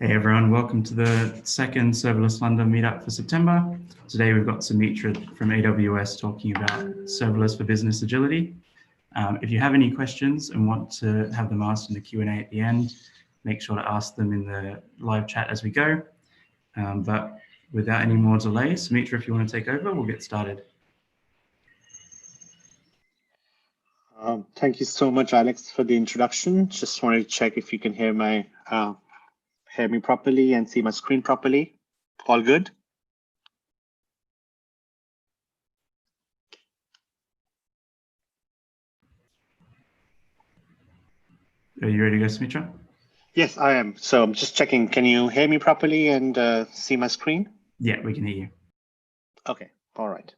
Hey everyone, welcome to the second Serverless London meetup for September. Today we've got Sumitra from AWS talking about serverless for business agility. If you have any questions and want to have them asked in the Q&A at the end, make sure to ask them in the live chat as we go. But without any more delay, Sumitra, if you want to take over, we'll get started. Thank you so much, Alex, for the introduction. Just wanted to check if you can hear me properly and see my screen properly. All good? Are you ready to go, Sumitra? Yes, I am. So I'm just checking. Can you hear me properly and see my screen? Yeah, we can hear you. Okay. All right.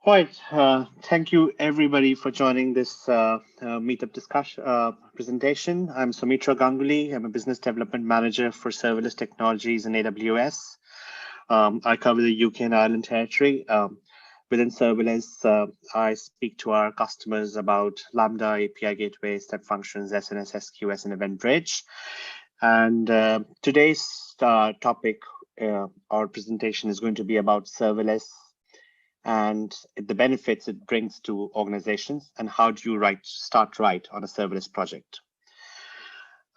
All right. Thank you, everybody, for joining this meetup discussion presentation. I'm Sumitra Ganguly. I'm a business development manager for serverless technologies in AWS. I cover the UK and Ireland territory. Within serverless, I speak to our customers about Lambda, API Gateway, step functions, SNS, SQS, and Event Bridge. And today's topic or presentation is going to be about serverless and the benefits it brings to organizations and how do you start right on a serverless project.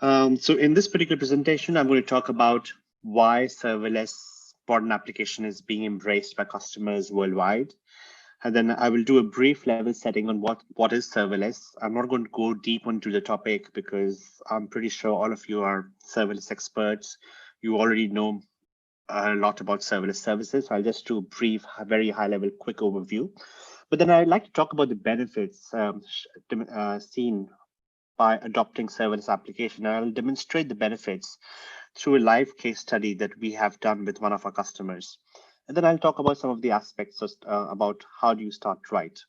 So in this particular presentation, I'm going to talk about why serverless modern application is being embraced by customers worldwide. And then I will do a brief level setting on what is serverless. I'm not going to go deep into the topic because I'm pretty sure all of you are serverless experts. You already know a lot about serverless services. I'll just do a brief, very high level, quick overview. But then I'd like to talk about the benefits seen by adopting serverless application. I'll demonstrate the benefits through a live case study that we have done with one of our customers. And then I'll talk about some of the aspects about how do you start right.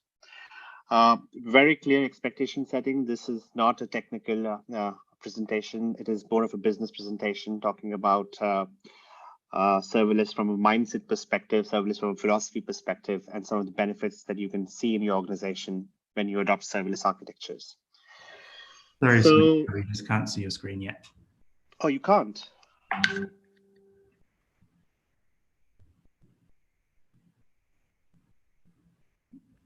Very clear expectation setting. This is not a technical presentation. It is more of a business presentation talking about serverless from a mindset perspective, serverless from a philosophy perspective, and some of the benefits that you can see in your organization when you adopt serverless architectures. Sorry, so, we just can't see your screen yet. Oh, you can't?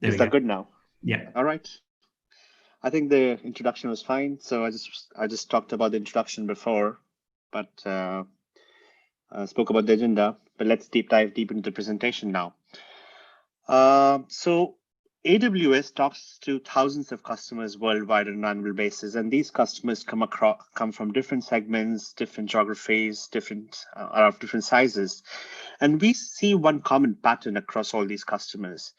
Is that good now? Yeah. All right. I think the introduction was fine. So I just talked about the introduction before, but spoke about the agenda. But let's dive deep into the presentation now. So AWS talks to thousands of customers worldwide on an annual basis, and these customers come from different segments, different geographies, are of different sizes, and we see one common pattern across all these customers.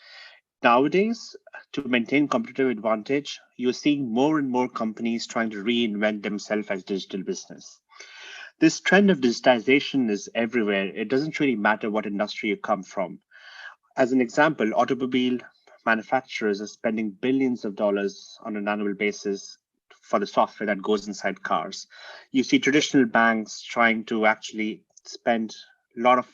Nowadays, to maintain competitive advantage, you're seeing more and more companies trying to reinvent themselves as digital business. This trend of digitization is everywhere. It doesn't really matter what industry you come from. As an example, automobile manufacturers are spending billions of dollars on an annual basis for the software that goes inside cars. You see traditional banks trying to actually spend a lot of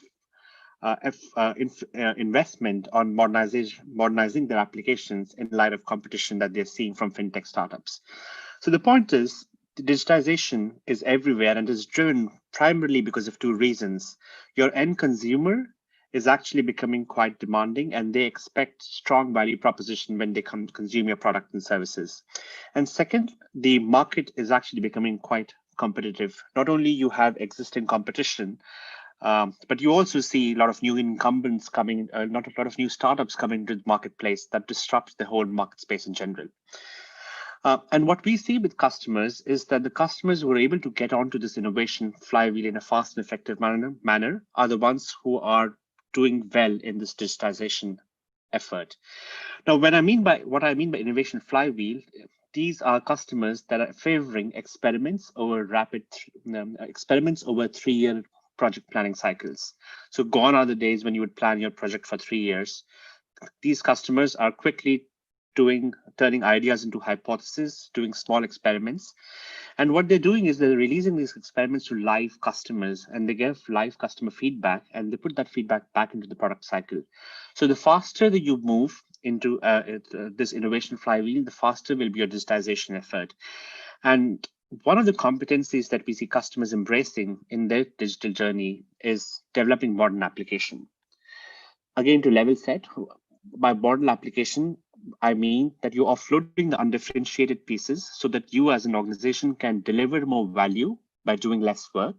investment on modernizing their applications in light of competition that they're seeing from fintech startups. So the point is, the digitization is everywhere and is driven primarily because of two reasons. Your end consumer is actually becoming quite demanding, and they expect strong value proposition when they consume your product and services. And second, the market is actually becoming quite competitive. Not only you have existing competition, but you also see a lot of new incumbents coming, not a lot of new startups coming to the marketplace that disrupts the whole market space in general. And what we see with customers is that the customers who are able to get onto this innovation flywheel in a fast and effective manner are the ones who are doing well in this digitization effort. Now, what I mean by innovation flywheel, these are customers that are favoring experiments over 3-year project planning cycles. So gone are the days when you would plan your project for 3 years. These customers are quickly turning ideas into hypotheses, doing small experiments. And what they're doing is they're releasing these experiments to live customers, and they give live customer feedback, and they put that feedback back into the product cycle. So the faster that you move into this innovation flywheel, the faster will be your digitization effort. And One of the competencies that we see customers embracing in their digital journey is developing modern application. Again, to level set, by model application, I mean that you're offloading the undifferentiated pieces so that you as an organization can deliver more value by doing less work.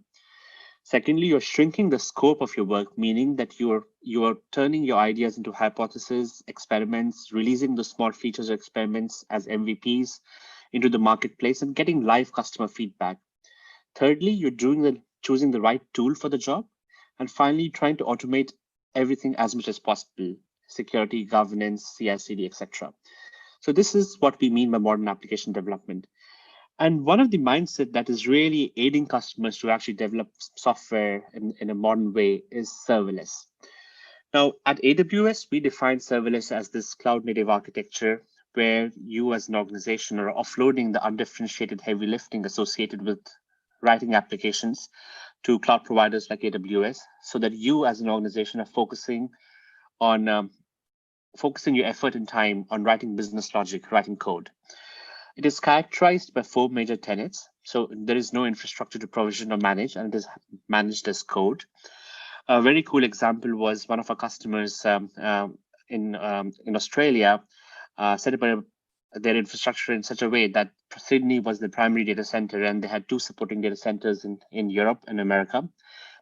Secondly, you're shrinking the scope of your work, meaning that you're turning your ideas into hypotheses, experiments, releasing the small features or experiments as MVPs into the marketplace and getting live customer feedback. Thirdly, choosing the right tool for the job. And finally, trying to automate everything as much as possible, security, governance, CI/CD, etc. So this is what we mean by modern application development. And one of the mindset that is really aiding customers to actually develop software in a modern way is serverless. Now, at AWS, we define serverless as this cloud native architecture where you as an organization are offloading the undifferentiated heavy lifting associated with writing applications to cloud providers like AWS, so that you as an organization are focusing your effort and time on writing business logic, writing code. It is characterized by four major tenets. So there is no infrastructure to provision or manage, and it is managed as code. A very cool example was one of our customers in Australia set up their infrastructure in such a way that Sydney was the primary data center, and they had two supporting data centers in Europe and America.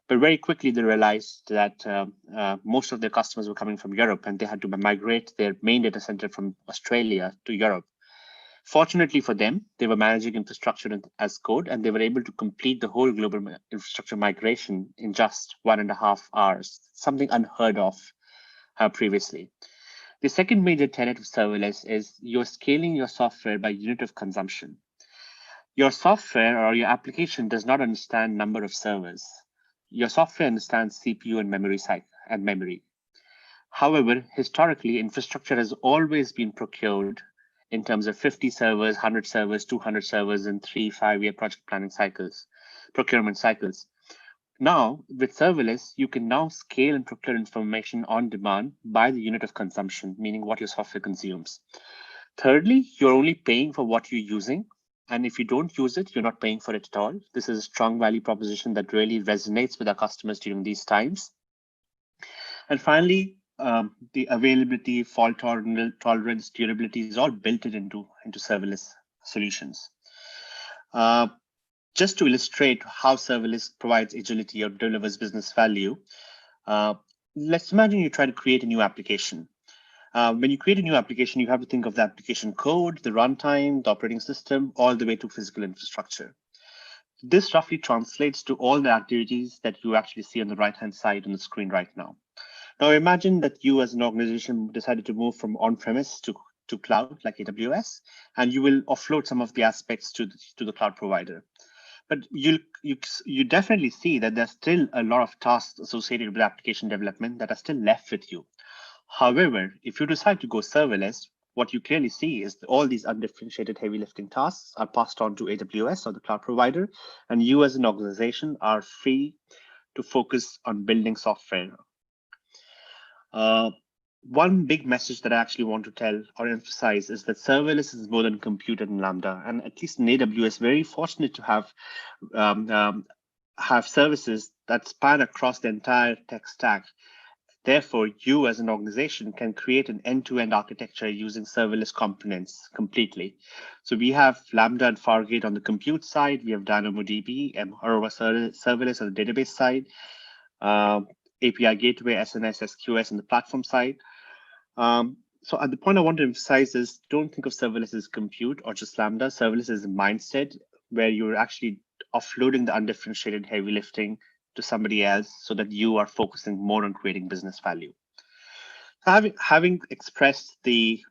But very quickly, they realized that most of their customers were coming from Europe, and they had to migrate their main data center from Australia to Europe. Fortunately for them, they were managing infrastructure as code, and they were able to complete the whole global infrastructure migration in just 1.5 hours, something unheard of previously. The second major tenet of serverless is you're scaling your software by unit of consumption. Your software or your application does not understand number of servers. Your software understands CPU and memory. However, historically, infrastructure has always been procured in terms of 50 servers, 100 servers, 200 servers in 3-5 year project planning cycles, procurement cycles. Now, with serverless, you can now scale and procure information on demand by the unit of consumption, meaning what your software consumes. Thirdly, you're only paying for what you're using. And if you don't use it, you're not paying for it at all. This is a strong value proposition that really resonates with our customers during these times. And finally, the availability, fault tolerance, durability is all built into serverless solutions. Just to illustrate how serverless provides agility or delivers business value, let's imagine you try to create a new application. When you create a new application, you have to think of the application code, the runtime, the operating system, all the way to physical infrastructure. This roughly translates to all the activities that you actually see on the right-hand side on the screen right now. Now imagine that you as an organization decided to move from on-premise to cloud like AWS, and you will offload some of the aspects to the cloud provider. But you definitely see that there's still a lot of tasks associated with application development that are still left with you. However, if you decide to go serverless, what you clearly see is that all these undifferentiated heavy lifting tasks are passed on to AWS or the cloud provider, and you as an organization are free to focus on building software. One big message that I actually want to tell or emphasize is that serverless is more than compute and Lambda, and at least in AWS, very fortunate to have services that span across the entire tech stack. Therefore, you as an organization can create an end-to-end architecture using serverless components completely. So we have Lambda and Fargate on the compute side. We have DynamoDB and Aurora serverless on the database side. API Gateway, SNS, SQS on the platform side. So the point I want to emphasize is don't think of serverless as compute or just Lambda. Serverless is a mindset where you're actually offloading the undifferentiated heavy lifting to somebody else so that you are focusing more on creating business value. Having expressed the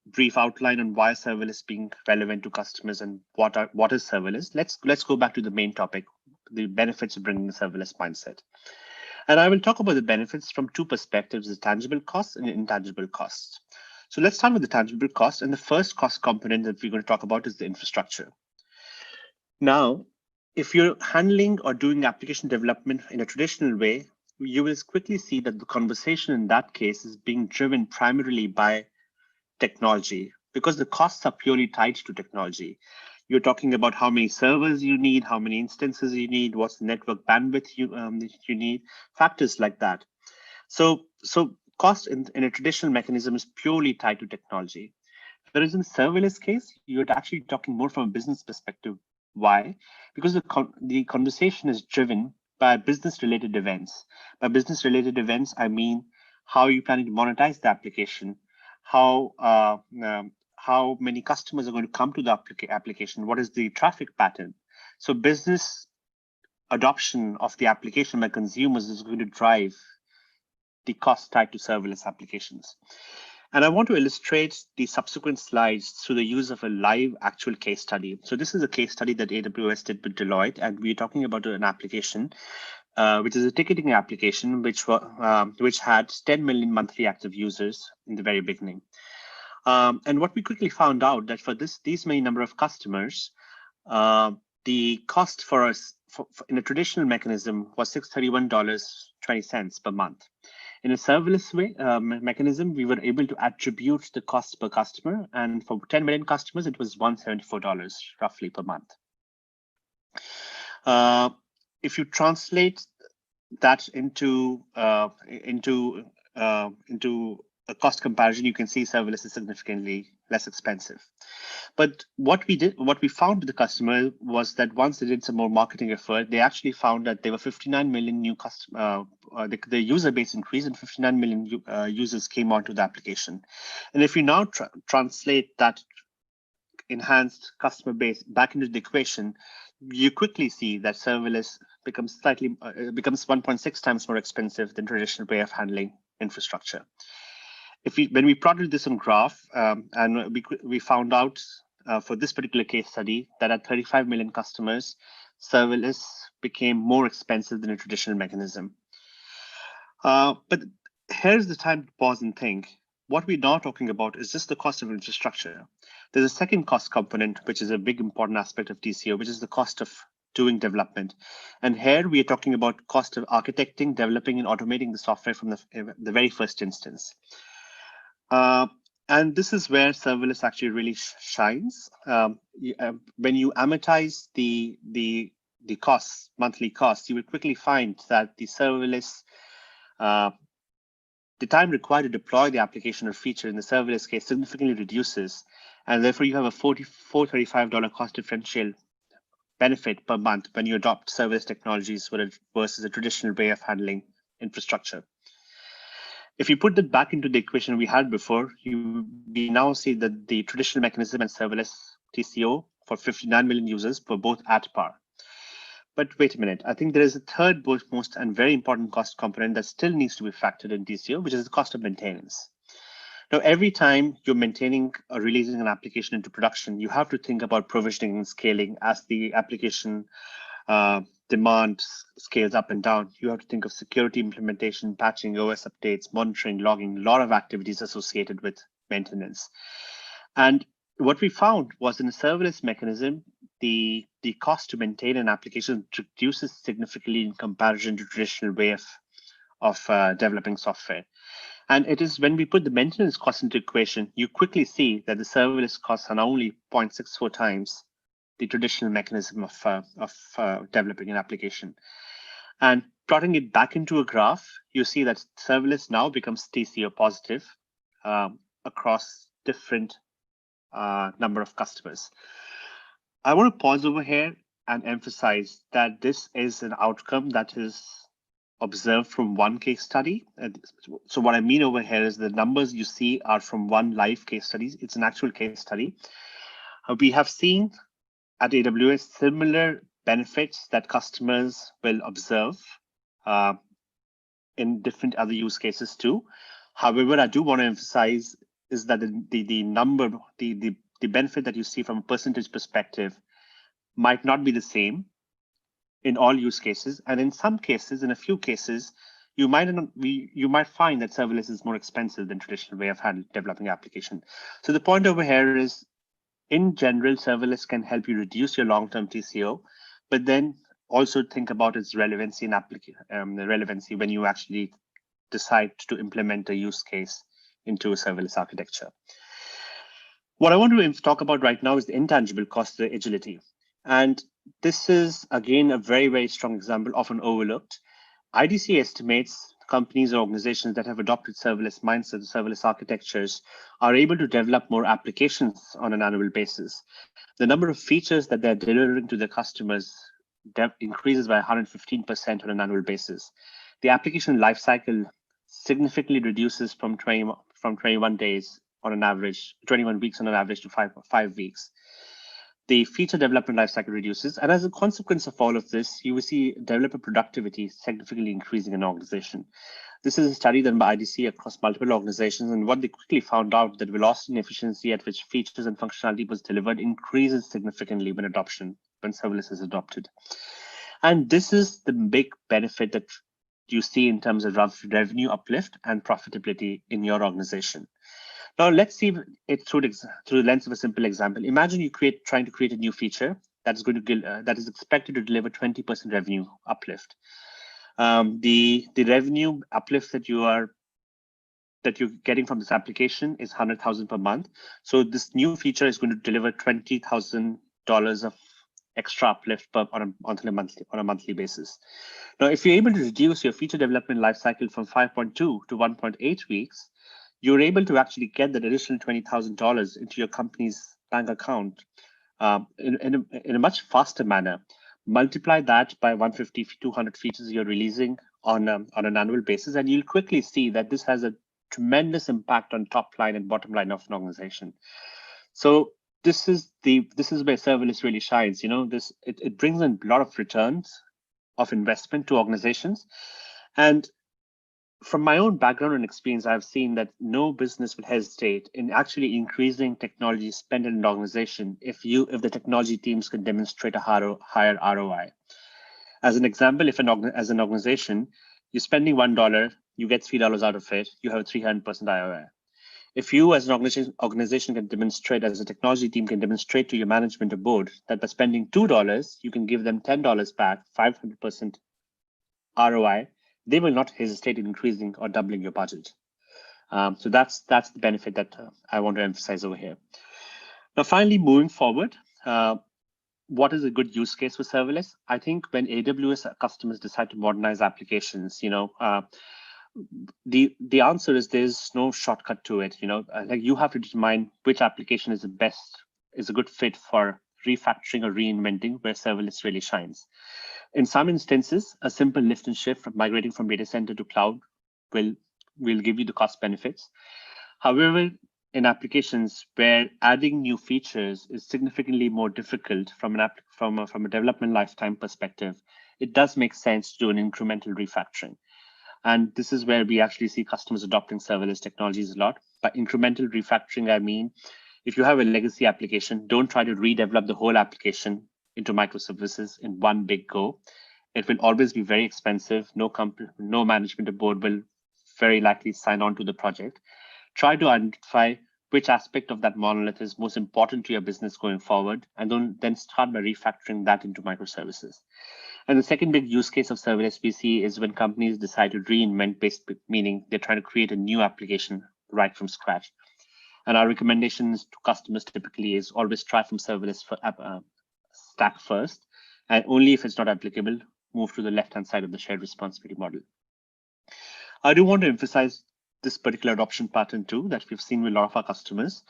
brief outline on why serverless being relevant to customers and what is serverless, let's go back to the main topic, the benefits of bringing the serverless mindset. And I will talk about the benefits from two perspectives, the tangible costs and the intangible costs. So let's start with the tangible cost. And the first cost component that we're going to talk about is the infrastructure. Now, if you're handling or doing application development in a traditional way, you will quickly see that the conversation in that case is being driven primarily by technology because the costs are purely tied to technology. You're talking about how many servers you need, how many instances you need, what's the network bandwidth you need, factors like that. So cost in a traditional mechanism is purely tied to technology. Whereas in serverless case, you're actually talking more from a business perspective. Why? Because the conversation is driven by business-related events. By business-related events, I mean how you planning to monetize the application, how many customers are going to come to the application, what is the traffic pattern. So business adoption of the application by consumers is going to drive the cost tied to serverless applications. And I want to illustrate the subsequent slides through the use of a live actual case study. So this is a case study that AWS did with Deloitte, and we're talking about an application, which is a ticketing application, which had 10 million monthly active users in the very beginning. And what we quickly found out that for these many number of customers, the cost for us in a traditional mechanism was $631.20 per month. In a serverless way mechanism, we were able to attribute the cost per customer, and for 10 million customers, it was $174 roughly per month. If you translate that into a cost comparison, you can see serverless is significantly less expensive. But what we found with the customer was that once they did some more marketing effort, they actually found that there were 59 million new customers. The user base increased and 59 million users came onto the application. And if you now translate that enhanced customer base back into the equation, you quickly see that serverless becomes 1.6 times more expensive than traditional way of handling infrastructure. When we plotted this on graph, and we found out for this particular case study that at 35 million customers, serverless became more expensive than a traditional mechanism. But here's the time to pause and think. What we're now talking about is just the cost of infrastructure. There's a second cost component, which is a big important aspect of TCO, which is the cost of doing development. And here we are talking about cost of architecting, developing, and automating the software from the very first instance. And this is where serverless actually really shines. When you amortize the costs, monthly costs, you will quickly find that the serverless, the time required to deploy the application or feature in the serverless case significantly reduces, and therefore you have a $35 cost differential benefit per month when you adopt serverless technologies versus a traditional way of handling infrastructure. If you put that back into the equation we had before, we now see that the traditional mechanism and serverless TCO for 59 million users were both at par. But wait a minute, I think there is a third most and very important cost component that still needs to be factored in TCO, which is the cost of maintenance. Now, every time you're maintaining or releasing an application into production, you have to think about provisioning and scaling as the application demand scales up and down. You have to think of security implementation, patching, OS updates, monitoring, logging, a lot of activities associated with maintenance. And what we found was in a serverless mechanism, the cost to maintain an application reduces significantly in comparison to traditional way of developing software. And it is when we put the maintenance cost into equation, you quickly see that the serverless costs are only 0.64 times the traditional mechanism of developing an application. And plotting it back into a graph, you see that serverless now becomes TCO positive across different number of customers. I want to pause over here and emphasize that this is an outcome that is observed from one case study. So what I mean over here is the numbers you see are from one live case study. It's an actual case study. We have seen at AWS similar benefits that customers will observe in different other use cases too. However, I do want to emphasize is that the benefit that you see from a percentage perspective might not be the same in all use cases, and in some cases, in a few cases, you might find that serverless is more expensive than traditional way of developing application. So the point over here is, in general, serverless can help you reduce your long-term TCO, but then also think about its relevancy and when you actually decide to implement a use case into a serverless architecture. What I want to talk about right now is the intangible cost of agility. And this is, again, a very, very strong example, often overlooked. IDC estimates companies or organizations that have adopted serverless mindset, serverless architectures, are able to develop more applications on an annual basis. The number of features that they're delivering to their customers increases by 115% on an annual basis. The application lifecycle significantly reduces from 21 days on an average, 21 weeks on an average to five weeks. The feature development lifecycle reduces, and as a consequence of all of this, you will see developer productivity significantly increasing in an organization. This is a study done by IDC across multiple organizations, and what they quickly found out that velocity and efficiency at which features and functionality was delivered increases significantly when serverless is adopted. And this is the big benefit that you see in terms of revenue uplift and profitability in your organization. Now let's see it through the lens of a simple example. Imagine you trying to create a new feature that is expected to deliver 20% revenue uplift. The revenue uplift that you're getting from this application is $100,000 per month. So this new feature is going to deliver $20,000 of extra uplift on a monthly basis. Now, if you're able to reduce your feature development lifecycle from 5.2 to 1.8 weeks, you're able to actually get that additional $20,000 into your company's bank account in a much faster manner. Multiply that by 150, 200 features you're releasing on an annual basis, and you'll quickly see that this has a tremendous impact on top line and bottom line of an organization. So this is where serverless really shines. It brings in a lot of returns of investment to organizations. And from my own background and experience, I've seen that no business will hesitate in actually increasing technology spent in an organization if the technology teams can demonstrate a higher ROI. As an example, as an organization, you're spending $1, you get $3 out of it, you have a 300% ROI. If you as an organization can demonstrate, as a technology team can demonstrate to your management or board that by spending $2, you can give them $10 back, 500% ROI, they will not hesitate in increasing or doubling your budget. So that's the benefit that I want to emphasize over here. Now, finally, moving forward, what is a good use case for serverless? I think when AWS customers decide to modernize applications, the answer is there's no shortcut to it. Like you have to determine which application is a good fit for refactoring or reinventing, where serverless really shines. In some instances, a simple lift and shift from migrating from data center to cloud will give you the cost benefits. However, in applications where adding new features is significantly more difficult from a development lifetime perspective, it does make sense to do an incremental refactoring. And this is where we actually see customers adopting serverless technologies a lot. By incremental refactoring, I mean, if you have a legacy application, don't try to redevelop the whole application into microservices in one big go. It will always be very expensive. No management or board will very likely sign on to the project. Try to identify which aspect of that monolith is most important to your business going forward, and then start by refactoring that into microservices. And the second big use case of serverless we see is when companies decide to reinvent, meaning they're trying to create a new application right from scratch. And our recommendations to customers typically is always try from serverless stack first, and only if it's not applicable, move to the left-hand side of the shared responsibility model. I do want to emphasize this particular adoption pattern too that we've seen with a lot of our customers.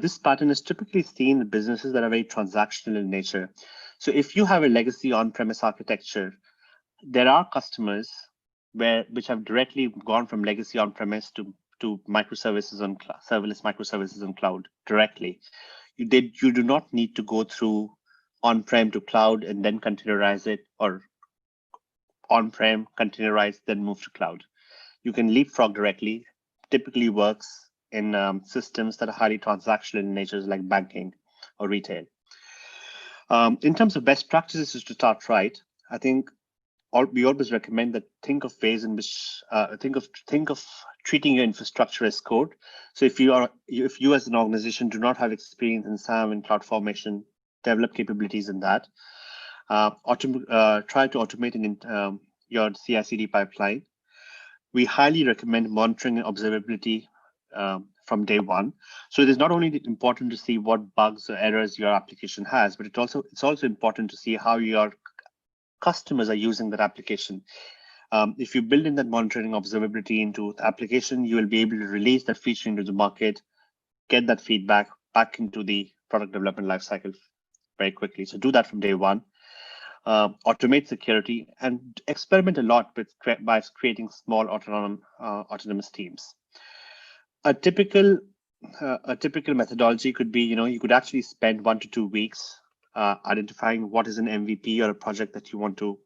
This pattern is typically seen in businesses that are very transactional in nature. So if you have a legacy on-premise architecture, there are customers which have directly gone from legacy on-premise to microservices on serverless microservices on cloud directly. You do not need to go through on-prem to cloud and then containerize it, or on-prem, containerize, then move to cloud. You can leapfrog directly. Typically works in systems that are highly transactional in nature, like banking or retail. In terms of best practices to start right, I think we always recommend that think of ways in which think of treating your infrastructure as code. So if you as an organization do not have experience in SAM and CloudFormation, develop capabilities in that. Try to automate in your CI/CD pipeline. We highly recommend monitoring and observability from day one. So it is not only important to see what bugs or errors your application has, but it's also important to see how your customers are using that application. If you build in that monitoring observability into the application, you will be able to release that feature into the market, get that feedback back into the product development lifecycle very quickly. So do that from day one. Automate security and experiment a lot by creating small autonomous teams. A typical methodology could be, you could actually spend 1 to 2 weeks identifying what is an MVP or a project that you want to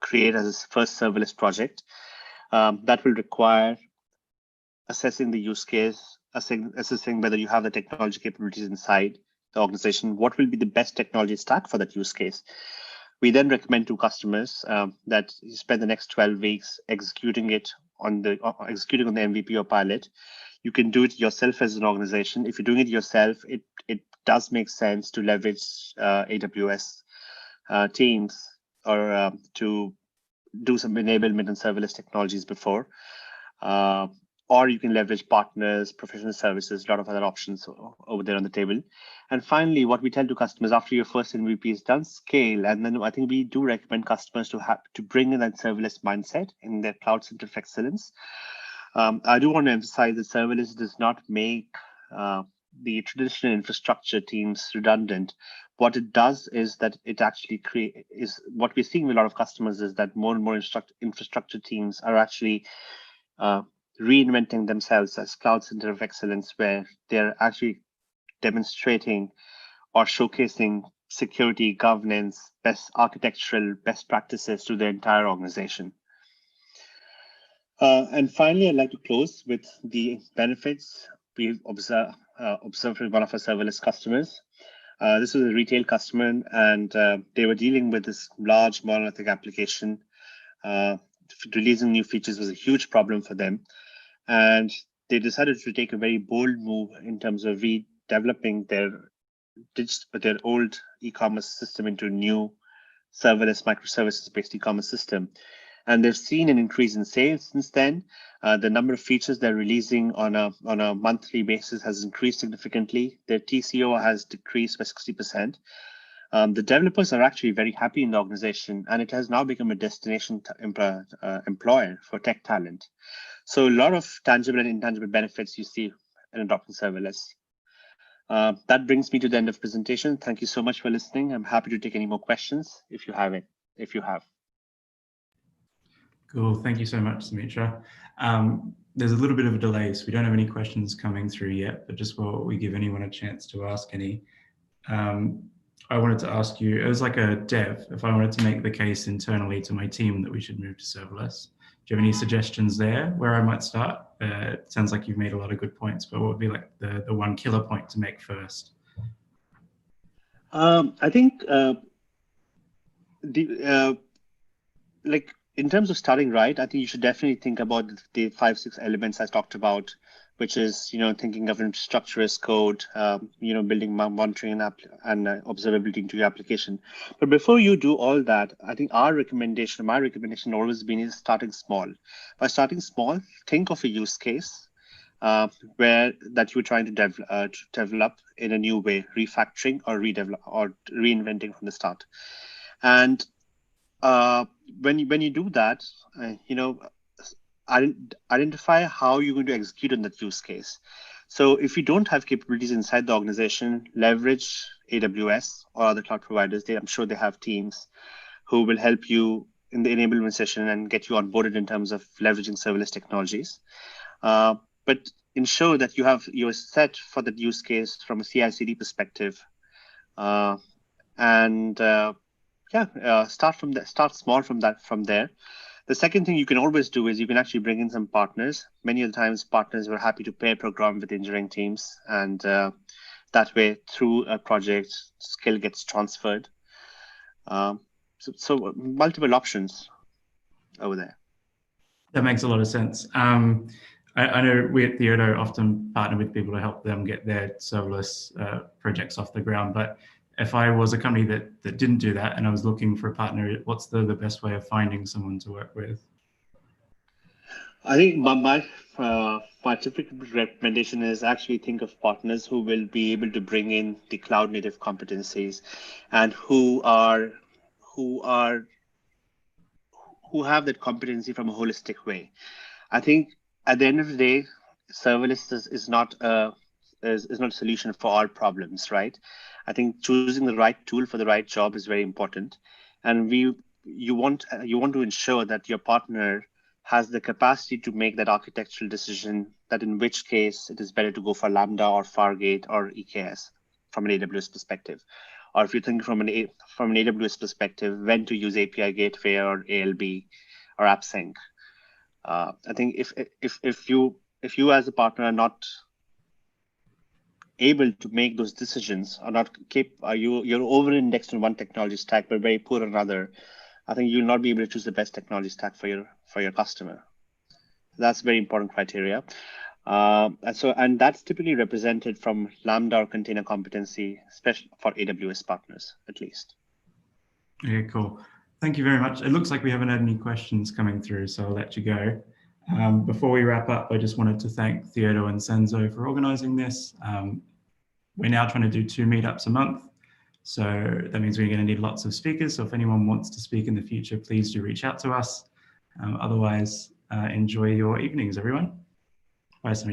create as a first serverless project. That will require assessing the use case, assessing whether you have the technology capabilities inside the organization, what will be the best technology stack for that use case. We then recommend to customers that you spend the next 12 weeks executing on the MVP or pilot. You can do it yourself as an organization. If you're doing it yourself, it does make sense to leverage AWS teams or to do some enablement and serverless technologies before. Or you can leverage partners, professional services, a lot of other options over there on the table. And finally, what we tell to customers after your first MVP is done, scale. And then I think we do recommend customers to bring in that serverless mindset in their cloud center of excellence. I do want to emphasize that serverless does not make the traditional infrastructure teams redundant. What it does is that it actually what we're seeing with a lot of customers is that more and more infrastructure teams are actually reinventing themselves as cloud center of excellence, where they're actually demonstrating or showcasing security, governance, architectural best practices to the entire organization. And finally, I'd like to close with the benefits we observed with one of our serverless customers. This was a retail customer, and they were dealing with this large monolithic application. Releasing new features was a huge problem for them. And they decided to take a very bold move in terms of redeveloping their old e-commerce system into a new serverless microservices-based e-commerce system. And they've seen an increase in sales since then. The number of features they're releasing on a monthly basis has increased significantly. Their TCO has decreased by 60%. The developers are actually very happy in the organization, and it has now become a destination employer for tech talent. So a lot of tangible and intangible benefits you see in adopting serverless. That brings me to the end of the presentation. Thank you so much for listening. I'm happy to take any more questions if you have. Cool. Thank you so much, Sumitra. There's a little bit of a delay, so we don't have any questions coming through yet, but just while we give anyone a chance to ask any, I wanted to ask you, as like a dev, if I wanted to make the case internally to my team that we should move to serverless, do you have any suggestions there where I might start? It sounds like you've made a lot of good points, but what would be like the one killer point to make first? I think in terms of starting right, I think you should definitely think about the 5-6 elements I talked about, which is, thinking of infrastructure as code, building monitoring and observability into your application. But before you do all that, I think my recommendation always been is starting small. By starting small, think of a use case that you're trying to develop in a new way, refactoring or reinventing from the start. And when you do that, identify how you're going to execute on that use case. So if you don't have capabilities inside the organization, leverage AWS or other cloud providers. I'm sure they have teams who will help you in the enablement session and get you onboarded in terms of leveraging serverless technologies. But ensure that you're set for that use case from a CI/CD perspective, start small from there. The second thing you can always do is you can actually bring in some partners. Many of the times partners were happy to pair program with engineering teams, and that way through a project skill gets transferred. So multiple options over there. That makes a lot of sense. I know we at Theodo often partner with people to help them get their serverless projects off the ground, but if I was a company that didn't do that and I was looking for a partner, what's the best way of finding someone to work with? I think my typical recommendation is actually think of partners who will be able to bring in the cloud native competencies and who are who have that competency from a holistic way. I think at the end of the day, serverless is not a solution for all problems, right? I think choosing the right tool for the right job is very important, and you want to ensure that your partner has the capacity to make that architectural decision. That in which case it is better to go for Lambda or Fargate or EKS from an AWS perspective, or if you think from an AWS perspective, when to use API Gateway or ALB or AppSync. I think if you as a partner are not able to make those decisions, are not you're over indexed on one technology stack but very poor on another, I think you'll not be able to choose the best technology stack for your customer. That's very important criteria. And that's typically represented from Lambda or container competency, especially for AWS partners, at least. Okay, cool. Thank you very much. It looks like we haven't had any questions coming through, so I'll let you go. Before we wrap up, I just wanted to thank Theodo and Senzo for organizing this. We're now trying to do 2 meetups a month. So that means we're going to need lots of speakers. So if anyone wants to speak in the future, please do reach out to us. Otherwise, enjoy your evenings, everyone. Bye, Samit.